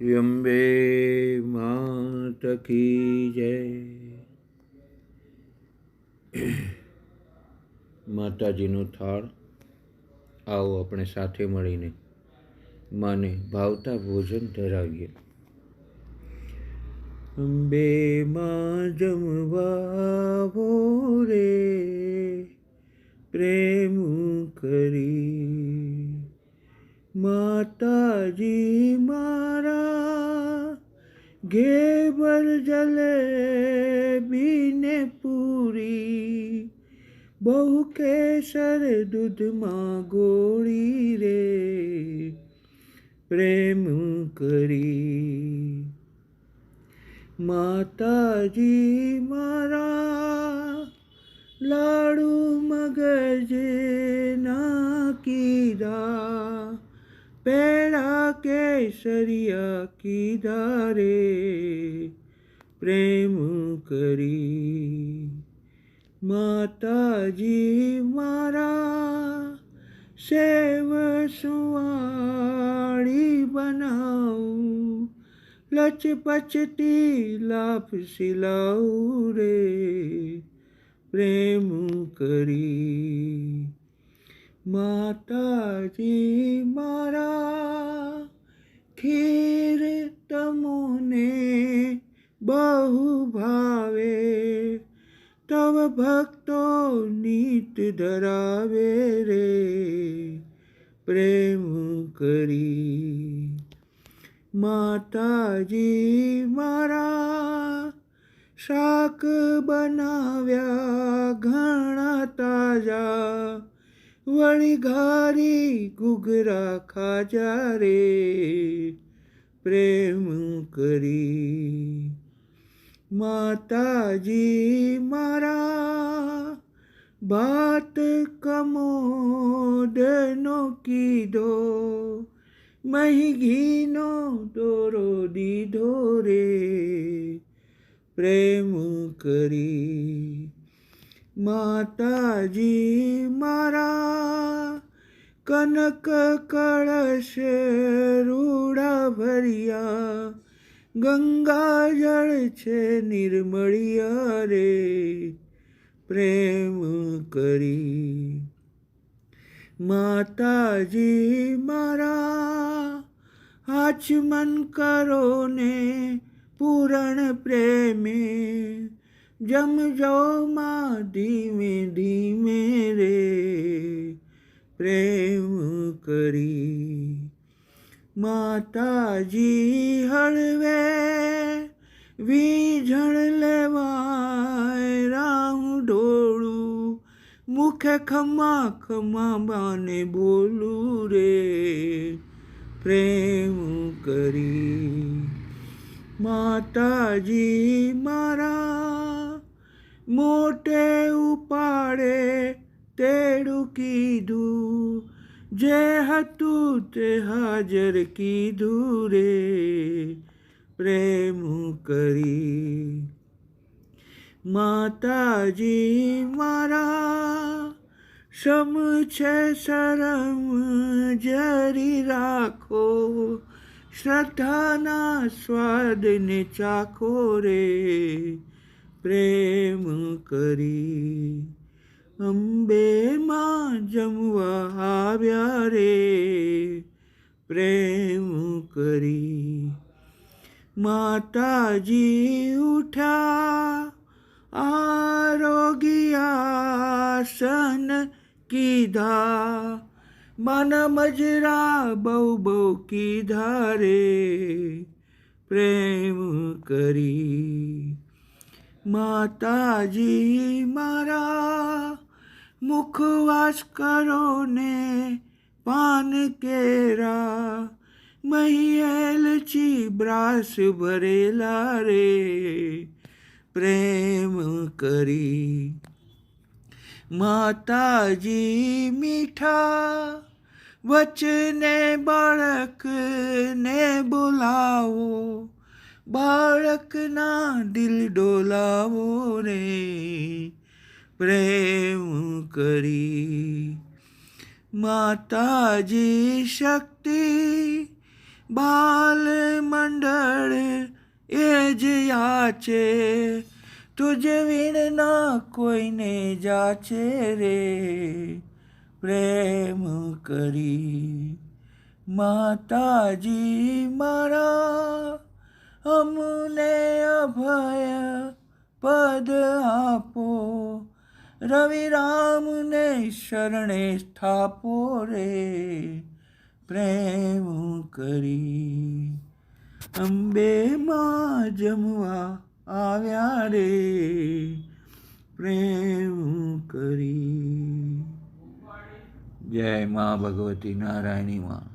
અંબે માત કી જય. માતાજીનો થાળ. આવો આપણે સાથે મળીને માને ભાવતા ભોજન ધરાવીએ. અંબે માં જમવા આવો રે પ્રેમ કરી, માતાજી મારા ઘેર જલેબીને પૂરી, બહુ કેસર દૂધમાં ગોળી રે પ્રેમ કરી, માતાજી મારા લાડુ મગજના કીધા, પેડા કેસરિયા કીધા રે પ્રેમ કરી, માતાજી મારા સેવ સુવાળી બનાવું, લચપચતી લાપસી લાવું રે પ્રેમ કરી, માતાજી મારા ખીર તમોને બહુ ભાવે, તવ ભક્તો નીત ધરાવે રે પ્રેમ કરી, માતાજી મારા શાક બનાવ્યા ઘણા તાજા, વળી ઘારી ઘૂઘરા ખાજા રે પ્રેમ કરી, માતાજી મારા ભાત કમોદનો કીધો, મહી ઘીનો દોરો દીધો રે પ્રેમ કરી, માતાજી મારા કનક કળશ રૂડા ભર્યા, ગંગા જળ છે નિર્મળિયા રે પ્રેમ કરી, માતાજી મારા આચમન કરો ને પૂરણ પ્રેમે, જમજો માં ધીમે ધીમે રે પ્રેમ કરી, માતાજી હળવે વીજણ લેવાય રામ ઢોળું, મુખે ખમા ખમા બાને બોલું રે પ્રેમ કરી, માતાજી મારા મોટે ઉપાડે તેડું કીધું, જે હતું તે હાજર કીધું રે પ્રેમ કરી, માતાજી મારા સમ છે શરમ જરી રાખો, શ્રદ્ધાના સ્વાદને ચાખો રે પ્રેમ કરી, અંબે માં જમવા આવ્યા રે પ્રેમ કરી, માતાજી ઉઠ્યા આરોગ્યાસન કીધા, માના મજરા બહુ બહુ કીધા રે પ્રેમ કરી, માતાજી મારા મુખવાસ કરો ને પાન કેરા, મહી એલચી બ્રાસ ભરેલા રે પ્રેમ કરી, માતાજી મીઠા વચને બાળકને બોલાવો, બાળકના દિલ ડોલાવો રે પ્રેમ કરી, માતાજી શક્તિ બાલ મંડળ જ યાચે, તુજ વિના કોઈને જાચે રે, પ્રેમ કરી. માતાજી મારા, અમને અભય પદ આપો, રવિરામને શરણે સ્થાપો રે, પ્રેમ કરી. અંબે માં જમવા આવ્યા રે, પ્રેમ કરી. જય મા ભગવતી નારાયણી માં.